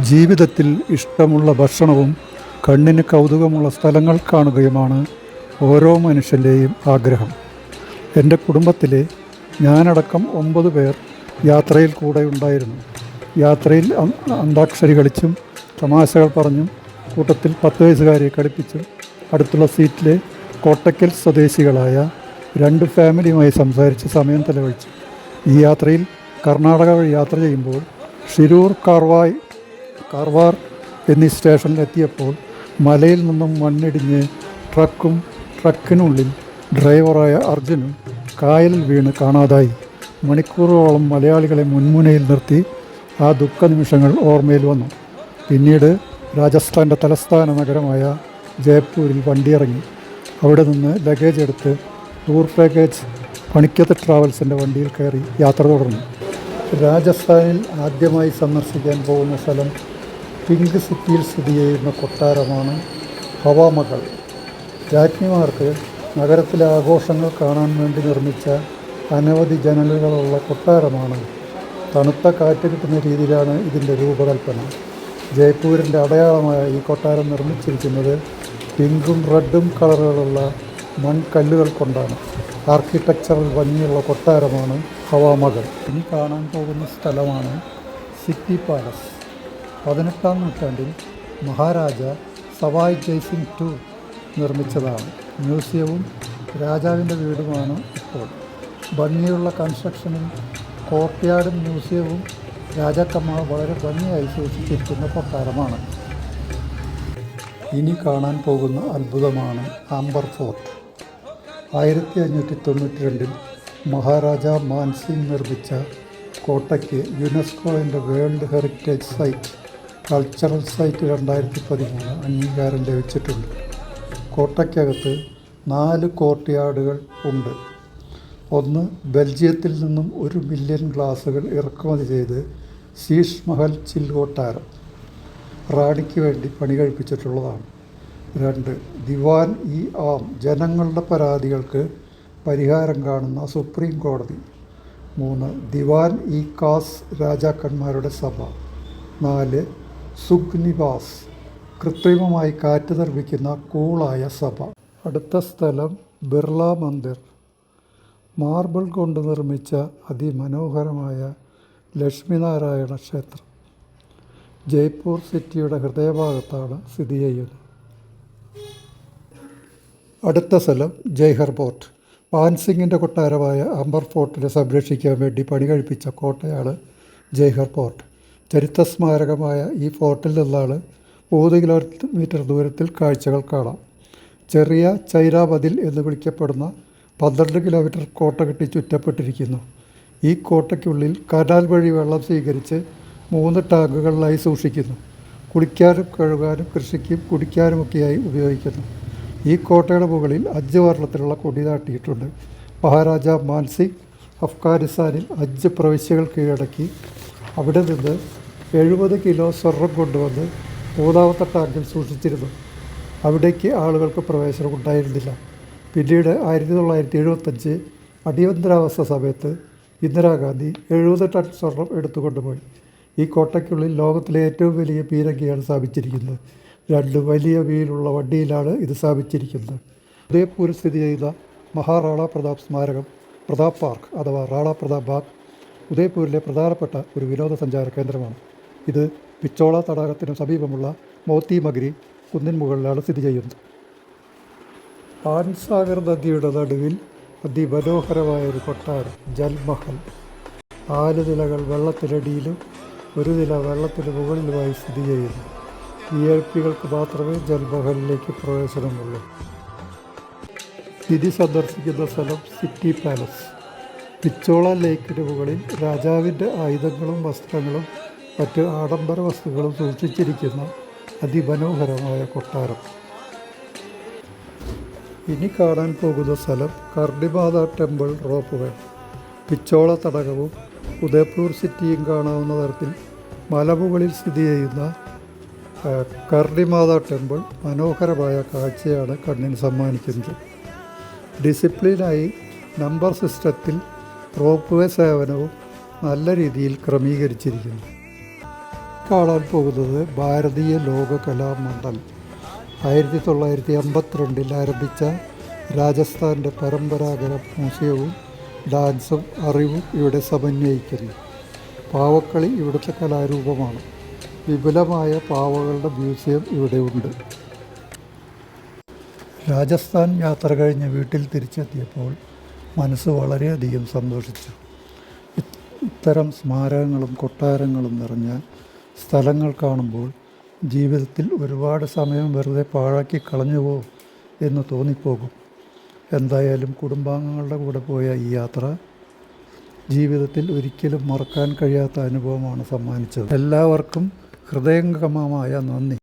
ജീവിതത്തിൽ ഇഷ്ടമുള്ള ഭക്ഷണവും കണ്ണിന് കൗതുകമുള്ള സ്ഥലങ്ങൾ കാണുകയുമാണ് ഓരോ മനുഷ്യൻ്റെയും ആഗ്രഹം. എൻ്റെ കുടുംബത്തിലെ ഞാനടക്കം 9 പേർ യാത്രയിൽ കൂടെ ഉണ്ടായിരുന്നു. യാത്രയിൽ അന്താക്ഷരി കളിച്ചും തമാശകൾ പറഞ്ഞും കൂട്ടത്തിൽ 10 വയസ്സുകാരെ കളിപ്പിച്ചും അടുത്തുള്ള സീറ്റിലെ കോട്ടയ്ക്കൽ സ്വദേശികളായ 2 ഫാമിലിയുമായി സംസാരിച്ച് സമയം ചെലവഴിച്ചു. ഈ യാത്രയിൽ കർണാടക വഴി യാത്ര ചെയ്യുമ്പോൾ ഷിരൂർ കാർവാർ എന്നീ സ്റ്റേഷനിലെത്തിയപ്പോൾ മലയിൽ നിന്നും മണ്ണിടിഞ്ഞ് ട്രക്കിനുള്ളിൽ ഡ്രൈവറായ അർജുനും കായലിൽ വീണ് കാണാതായി. മണിക്കൂറുകളോളം മലയാളികളെ മുൻമുനയിൽ നിർത്തി ആ ദുഃഖ നിമിഷങ്ങൾ ഓർമ്മയിൽ വന്നു. പിന്നീട് രാജസ്ഥാൻ്റെ തലസ്ഥാന നഗരമായ ജയ്പൂരിൽ വണ്ടിയിറങ്ങി. അവിടെ നിന്ന് ലഗേജ് എടുത്ത് ടൂർ പാക്കേജ് പണിക്കത്ത് ട്രാവൽസിൻ്റെ വണ്ടിയിൽ കയറി യാത്ര തുടർന്നു. രാജസ്ഥാനിൽ ആദ്യമായി സന്ദർശിക്കാൻ പോകുന്ന സ്ഥലം പിങ്ക് സിറ്റിയിൽ സ്ഥിതി ചെയ്യുന്ന കൊട്ടാരമാണ് ഹവാമഹൽ. രാജ്ഞിമാർക്ക് നഗരത്തിലെ ആഘോഷങ്ങൾ കാണാൻ വേണ്ടി നിർമ്മിച്ച അനവധി ജനലുകളുള്ള കൊട്ടാരമാണ്. തണുത്ത കാറ്റ് കിട്ടുന്ന രീതിയിലാണ് ഇതിൻ്റെ രൂപകൽപ്പന. ജയ്പൂരിൻ്റെ അടയാളമായ ഈ കൊട്ടാരം നിർമ്മിച്ചിരിക്കുന്നത് പിങ്കും റെഡും കളറുകളുള്ള മൺകല്ലുകൾ കൊണ്ടാണ്. ആർക്കിടെക്ചറൽ ഭംഗിയുള്ള കൊട്ടാരമാണ് ഹവാമഹൽ. ഇനി കാണാൻ പോകുന്ന സ്ഥലമാണ് സിറ്റി പാലസ്. 18-ാം നൂറ്റാണ്ടിൽ മഹാരാജ സവായ് ജയ്സിംഗ് II നിർമ്മിച്ചതാണ്. മ്യൂസിയവും രാജാവിൻ്റെ വീടുമാണ് ഇപ്പോൾ. ഭംഗിയുള്ള കൺസ്ട്രക്ഷനും കോർട്ട്യാർഡും മ്യൂസിയവും രാജാക്കന്മാർ വളരെ ഭംഗിയായി സൂക്ഷിച്ചിരിക്കുന്ന കൊട്ടാരമാണ്. ഇനി കാണാൻ പോകുന്ന അത്ഭുതമാണ് ആംബർ ഫോർട്ട്. 1592 മഹാരാജ മാൻസിംഗ് നിർമ്മിച്ച കോട്ടയ്ക്ക് യുനെസ്കോയുടെ world heritage site, cultural site 2013 അംഗീകാരം ലഭിച്ചിട്ടുണ്ട്. കോട്ടയ്ക്കകത്ത് 4 കോർട്ട്യാർഡുകൾ ഉണ്ട്. ഒന്ന് ബെൽജിയത്തിൽ നിന്നും 1 മില്യൺ ഗ്ലാസുകൾ ഇറക്കുമതി ചെയ്ത് ശീഷ് മഹൽ ചിൽ കൊട്ടാരം റാണിക്ക് വേണ്ടി പണി കഴിപ്പിച്ചിട്ടുള്ളതാണ്. 2 ദിവാൻ ഇ ആം, ജനങ്ങളുടെ പരാതികൾക്ക് പരിഹാരം കാണുന്ന സുപ്രീം കോടതി. 3 ദിവാൻ ഇ കാസ്, രാജാക്കന്മാരുടെ സഭ. 4 സുഖ് നിവാസ്, കൃത്രിമമായി കാറ്റ് നിർമ്മിക്കുന്ന കൂളായ സഭ. അടുത്ത സ്ഥലം ബിർള മന്ദിർ. മാർബിൾ കൊണ്ട് നിർമ്മിച്ച അതിമനോഹരമായ ലക്ഷ്മിനാരായണ ക്ഷേത്രം ജയ്പൂർ സിറ്റിയുടെ ഹൃദയഭാഗത്താണ് സ്ഥിതി ചെയ്യുന്നത്. അടുത്ത സ്ഥലം ജയ്ഹർ ഫോർട്ട്. മാൻസിംഗിൻ്റെ കൊട്ടാരമായ അംബർ ഫോർട്ടിനെ സംരക്ഷിക്കാൻ വേണ്ടി പണി കഴിപ്പിച്ച കോട്ടയാണ് ജയ്ഹർ ഫോർട്ട്. ചരിത്ര സ്മാരകമായ ഈ ഫോർട്ടിൽ നിന്നാണ് 3 കിലോമീറ്റർ ദൂരത്തിൽ കാഴ്ചകൾ കാണാം. ചെറിയ ചൈനാമതിൽ എന്ന് വിളിക്കപ്പെടുന്ന 12 കിലോമീറ്റർ കോട്ട കെട്ടി ചുറ്റപ്പെട്ടിരിക്കുന്നു. ഈ കോട്ടയ്ക്കുള്ളിൽ കനാൽ വഴി വെള്ളം സ്വീകരിച്ച് 3 ടാങ്കുകളിലായി സൂക്ഷിക്കുന്നു. കുളിക്കാനും കഴുകാനും കൃഷിക്കും കുടിക്കാനുമൊക്കെയായി ഉപയോഗിക്കുന്നു. ഈ കോട്ടയുടെ മുകളിൽ 5 വർണ്ണത്തിലുള്ള കൊടി നാട്ടിയിട്ടുണ്ട്. മഹാരാജ മാൻസിംഗ് അഫ്ഗാനിസ്ഥാനിൽ 5 പ്രവിശ്യകൾ കീഴടക്കി അവിടെ നിന്ന് 70 കിലോ സ്വർണം കൊണ്ടുവന്ന് 3ാമത്തെ ടാങ്കിൽ സൂക്ഷിച്ചിരുന്നു. അവിടേക്ക് ആളുകൾക്ക് പ്രവേശനം ഉണ്ടായിരുന്നില്ല. പിന്നീട് 1975 അടിയന്തരാവസ്ഥ സമയത്ത് ഇന്ദിരാഗാന്ധി 70 ടൺ സ്വർണം എടുത്തുകൊണ്ടുപോയി. ഈ കോട്ടയ്ക്കുള്ളിൽ ലോകത്തിലെ ഏറ്റവും വലിയ പീരങ്കിയാണ് സ്ഥാപിച്ചിരിക്കുന്നത്. 2 വലിയ വീലുള്ള വണ്ടിയിലാണ് ഇത് സ്ഥാപിച്ചിരിക്കുന്നത്. ഉദയപൂരിൽ സ്ഥിതി ചെയ്യുന്ന മഹാറാണ പ്രതാപ് സ്മാരകം, പ്രതാപ് പാർക്ക് അഥവാ റാണ പ്രതാപ് ബാഗ് ഉദയപൂരിലെ പ്രധാനപ്പെട്ട ഒരു വിനോദസഞ്ചാര കേന്ദ്രമാണ്. ഇത് പിച്ചോള തടാകത്തിന് സമീപമുള്ള മോത്തി മഗ്രി കുന്നിൻ മുകളിലാണ് സ്ഥിതി ചെയ്യുന്നത്. പാൻസാഗർ നദിയുടെ നടുവിൽ അതിമനോഹരമായൊരു കൊട്ടാരം ജൽമഹൽ. 4 നിലകൾ വെള്ളത്തിനടിയിലും 1 നില വെള്ളത്തിന് മുകളിലുമായി സ്ഥിതി ചെയ്യുന്നു. VIP-കൾക്ക് മാത്രമേ ജൽമഹലിലേക്ക് പ്രവേശനമുള്ളൂ. ഇനി സന്ദർശിക്കുന്ന സ്ഥലം സിറ്റി പാലസ്. പിച്ചോള ലേക്കിന് മുകളിൽ രാജാവിൻ്റെ ആയുധങ്ങളും വസ്ത്രങ്ങളും മറ്റ് ആഡംബര വസ്തുക്കളും സൂക്ഷിച്ചിരിക്കുന്ന അതിമനോഹരമായ കൊട്ടാരം. ഇനി കാണാൻ പോകുന്ന സ്ഥലം കർണിമാത temple rope way. Pichola തടാകവും Udaipur സിറ്റിയും കാണാവുന്ന തരത്തിൽ മലമുകളിൽ സ്ഥിതി ചെയ്യുന്ന കർണിമാത ടെമ്പിൾ മനോഹരമായ കാഴ്ചയാണ് കണ്ണിന് സമ്മാനിക്കുന്നത്. ഡിസിപ്ലിനായി നമ്പർ സിസ്റ്റത്തിൽ റോപ്പ് വേ സേവനവും നല്ല രീതിയിൽ ക്രമീകരിച്ചിരിക്കുന്നു. കാണാൻ പോകുന്നത് ഭാരതീയ ലോകകലാമണ്ഡൽ 1952 ആരംഭിച്ച രാജസ്ഥാൻ്റെ പരമ്പരാഗത മ്യൂസിയവും ഡാൻസും അറിവും ഇവിടെ സമന്വയിക്കുന്നു. പാവക്കളി ഇവിടുത്തെ കലാരൂപമാണ്. വിപുലമായ പാവകളുടെ മ്യൂസിയം ഇവിടെയുണ്ട്. രാജസ്ഥാൻ യാത്ര കഴിഞ്ഞ് വീട്ടിൽ തിരിച്ചെത്തിയപ്പോൾ മനസ്സ് വളരെയധികം സന്തോഷിച്ചു. ഇത്തരം സ്മാരകങ്ങളും കൊട്ടാരങ്ങളും നിറഞ്ഞ സ്ഥലങ്ങൾ കാണുമ്പോൾ ജീവിതത്തിൽ ഒരുപാട് സമയം വെറുതെ പാഴാക്കി കളഞ്ഞുവോ എന്ന് തോന്നിപ്പോകും. എന്തായാലും കുടുംബാംഗങ്ങളുടെ കൂടെ പോയ ഈ യാത്ര ജീവിതത്തിൽ ഒരിക്കലും മറക്കാൻ കഴിയാത്ത അനുഭവമാണ് സമ്മാനിച്ചത്. എല്ലാവർക്കും ഹൃദയംഗമമായ നന്ദി.